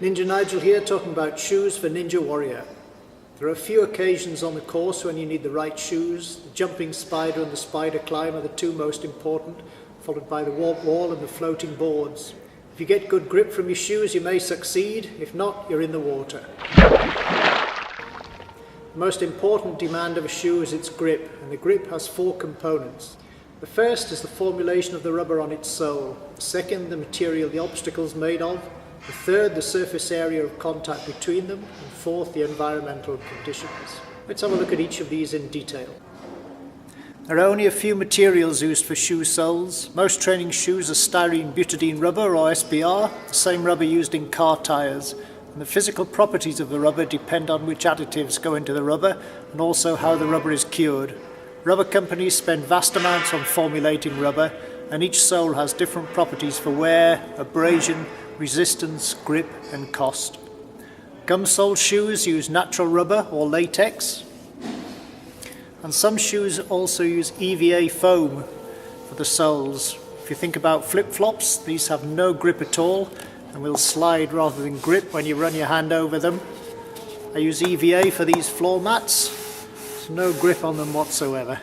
Ninja Nigel here, talking about shoes for Ninja Warrior. There are a few occasions on the course when you need the right shoes. The jumping spider and the spider climb are the two most important, followed by the warp wall and the floating boards. If you get good grip from your shoes, you may succeed. If not, you're in the water. The most important demand of a shoe is its grip, and the grip has four components. The first is the formulation of the rubber on its sole. The second, the material the obstacle is made of. The third, the surface area of contact between them. And fourth, the environmental conditions. Let's have a look at each of these in detail. There are only a few materials used for shoe soles. Most training shoes are styrene butadiene rubber or SBR, the same rubber used in car tyres. And the physical properties of the rubber depend on which additives go into the rubber and also how the rubber is cured. Rubber companies spend vast amounts on formulating rubber, and each sole has different properties for wear, abrasion, resistance, grip and cost. Gum sole shoes use natural rubber or latex, and some shoes also use EVA foam for the soles. If you think about flip-flops, these have no grip at all and will slide rather than grip when you run your hand over them. I use EVA for these floor mats. There's no grip on them whatsoever.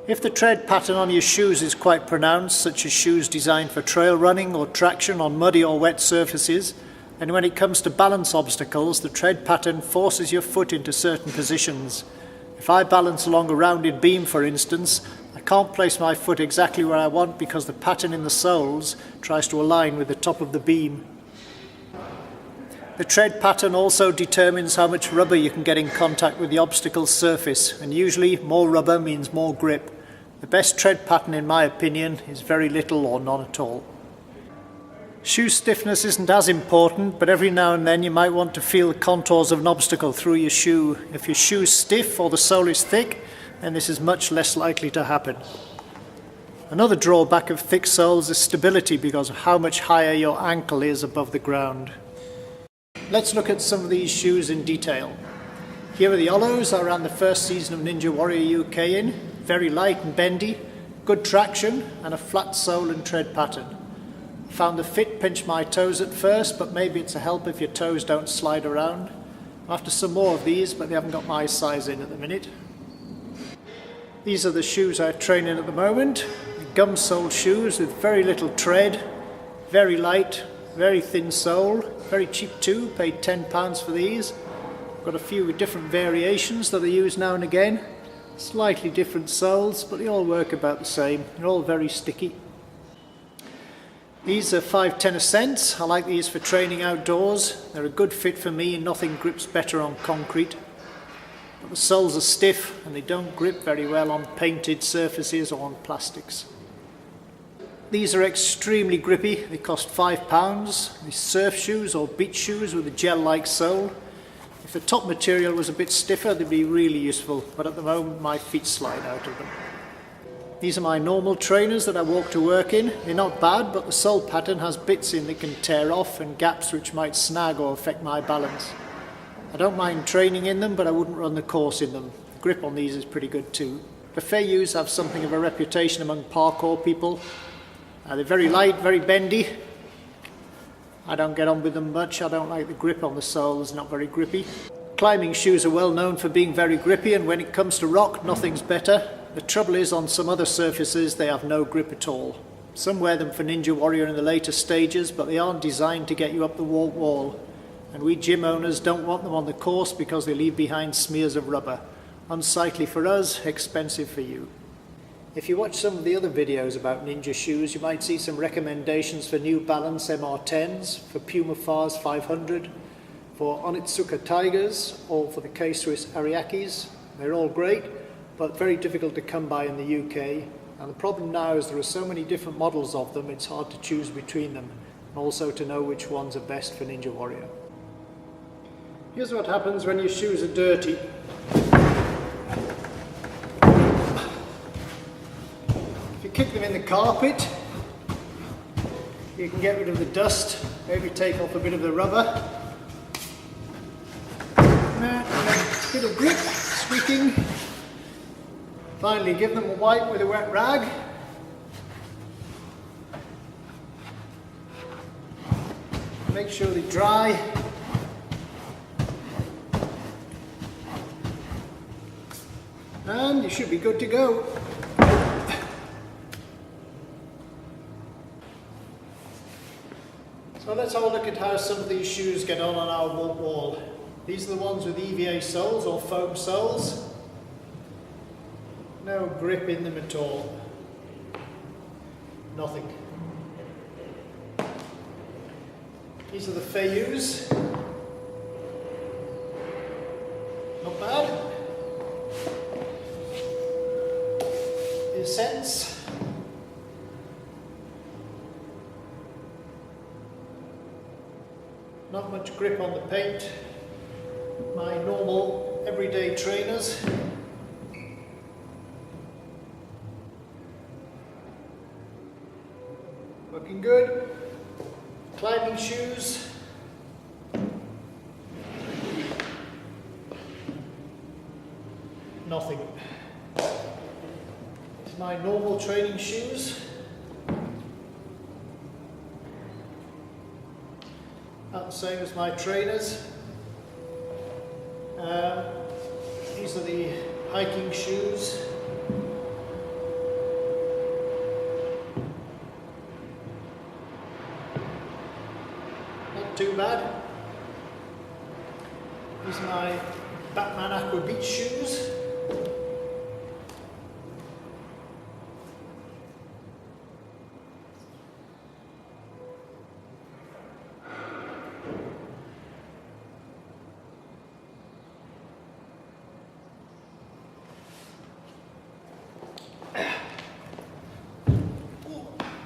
If the tread pattern on your shoes is quite pronounced, such as shoes designed for trail running or traction on muddy or wet surfaces, and when it comes to balance obstacles, the tread pattern forces your foot into certain positions. If I balance along a rounded beam, for instance, I can't place my foot exactly where I want because the pattern in the soles tries to align with the top of the beam. The tread pattern also determines how much rubber you can get in contact with the obstacle surface, and usually more rubber means more grip. The best tread pattern, in my opinion, is very little or none at all. Shoe stiffness isn't as important, but every now and then you might want to feel the contours of an obstacle through your shoe. If your shoe's stiff or the sole is thick, then this is much less likely to happen. Another drawback of thick soles is stability because of how much higher your ankle is above the ground. Let's look at some of these shoes in detail. Here are the Olos I ran the first season of Ninja Warrior UK in. Very light and bendy, good traction and a flat sole and tread pattern. Found the fit pinched my toes at first, but maybe it's a help if your toes don't slide around. After some more of these, but they haven't got my size in at the minute. These are the shoes I train in at the moment. The gum sole shoes with very little tread, very light, very thin sole, very cheap too, paid £10 for these. Got a few different variations that I use now and again. Slightly different soles, but they all work about the same. They're all very sticky. These are 5 cents. I like these for training outdoors. They're a good fit for me and nothing grips better on concrete. But the soles are stiff and they don't grip very well on painted surfaces or on plastics. These are extremely grippy. They cost £5. These surf shoes or beach shoes with a gel-like sole. If the top material was a bit stiffer, they'd be really useful, but at the moment my feet slide out of them. These are my normal trainers that I walk to work in. They're not bad, but the sole pattern has bits in that can tear off and gaps which might snag or affect my balance. I don't mind training in them, but I wouldn't run the course in them. The grip on these is pretty good too. The Fayus have something of a reputation among parkour people. They're very light, very bendy. I don't get on with them much. I don't like the grip on the soles, not very grippy. Climbing shoes are well known for being very grippy, and when it comes to rock, nothing's better. The trouble is, on some other surfaces, they have no grip at all. Some wear them for Ninja Warrior in the later stages, but they aren't designed to get you up the warp wall. And we gym owners don't want them on the course because they leave behind smears of rubber. Unsightly for us, expensive for you. If you watch some of the other videos about Ninja shoes, you might see some recommendations for New Balance MR10s, for Puma Fars 500, for Onitsuka Tigers, or for the K-Swiss Ariakis. They're all great, but very difficult to come by in the UK. And the problem now is there are so many different models of them, it's hard to choose between them, and also to know which ones are best for Ninja Warrior. Here's what happens when your shoes are dirty. Kick them in the carpet, you can get rid of the dust, maybe take off a bit of the rubber, and a bit of grip, squeaking. Finally give them a wipe with a wet rag, Make sure they dry. And you should be good to go. So let's have a look at how some of these shoes get on our wall. These are the ones with EVA soles or foam soles. No grip in them at all. Nothing. These are the Fayous. Not bad. The Ascents. Not much grip on the paint. My normal everyday trainers. Looking good. Climbing shoes. Nothing. It's my normal training shoes. Not the same as my trainers. These are the hiking shoes. Not too bad. These are my Batman Aqua Beach shoes.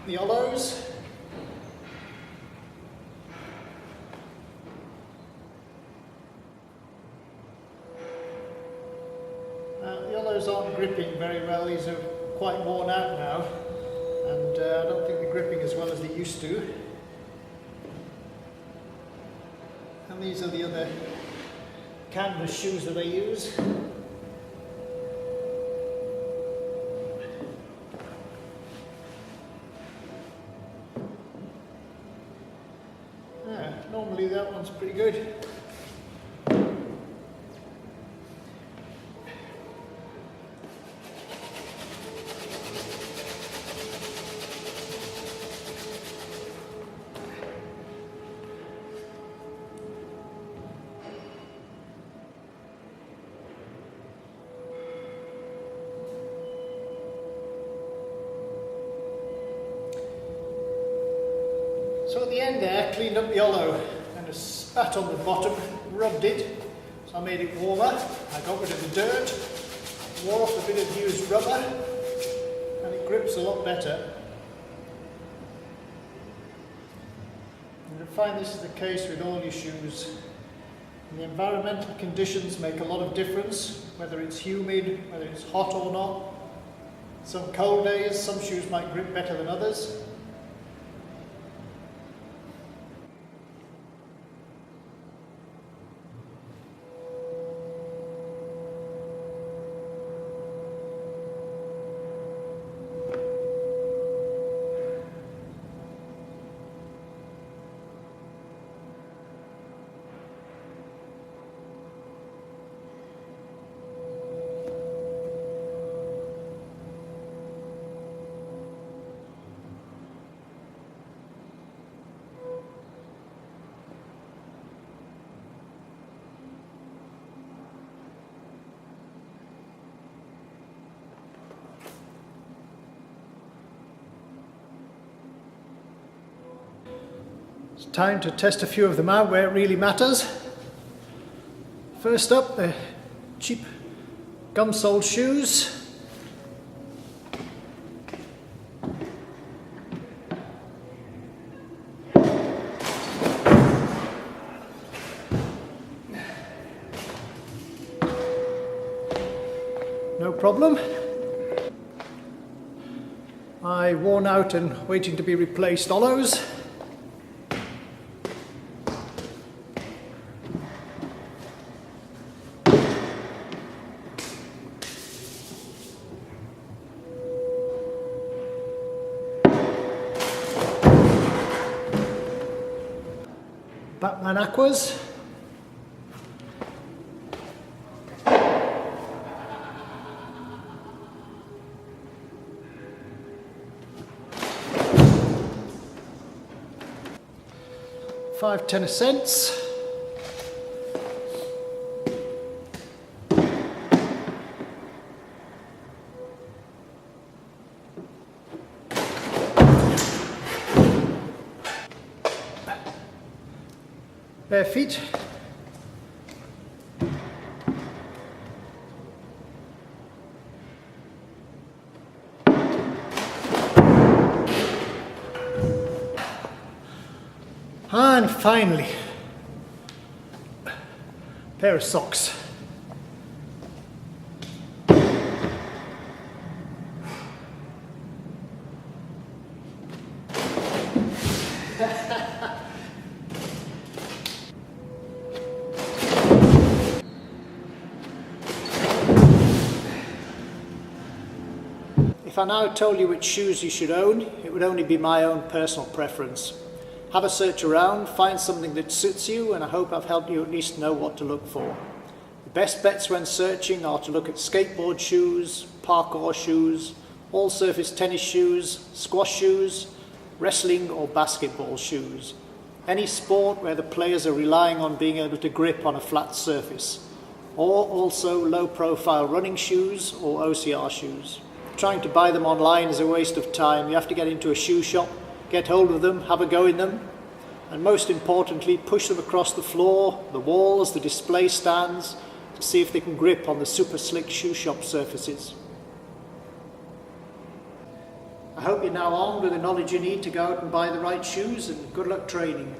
The Olos. The Olos aren't gripping very well. These are quite worn out now, and I don't think they're gripping as well as they used to. And these are the other canvas shoes that I use. Normally that one's pretty good. So at the end there, I cleaned up the Olo and a spat on the bottom, rubbed it, so I made it warmer. I got rid of the dirt, wore off a bit of used rubber, and it grips a lot better. And I find this is the case with all your shoes. And the environmental conditions make a lot of difference, whether it's humid, whether it's hot or not. Some cold days, some shoes might grip better than others. It's time to test a few of them out where it really matters. First up, the cheap gum-soled shoes. No problem. My worn out and waiting to be replaced Olos. Batman Aquas. Five tenner cents. Bare feet. And finally, pair of socks. If I now told you which shoes you should own, it would only be my own personal preference. Have a search around, find something that suits you, and I hope I've helped you at least know what to look for. The best bets when searching are to look at skateboard shoes, parkour shoes, all-surface tennis shoes, squash shoes, wrestling or basketball shoes. Any sport where the players are relying on being able to grip on a flat surface. Or also low-profile running shoes or OCR shoes. Trying to buy them online is a waste of time. You have to get into a shoe shop, get hold of them, have a go in them, and most importantly, push them across the floor, the walls, the display stands, to see if they can grip on the super slick shoe shop surfaces. I hope you're now armed with the knowledge you need to go out and buy the right shoes, and good luck training.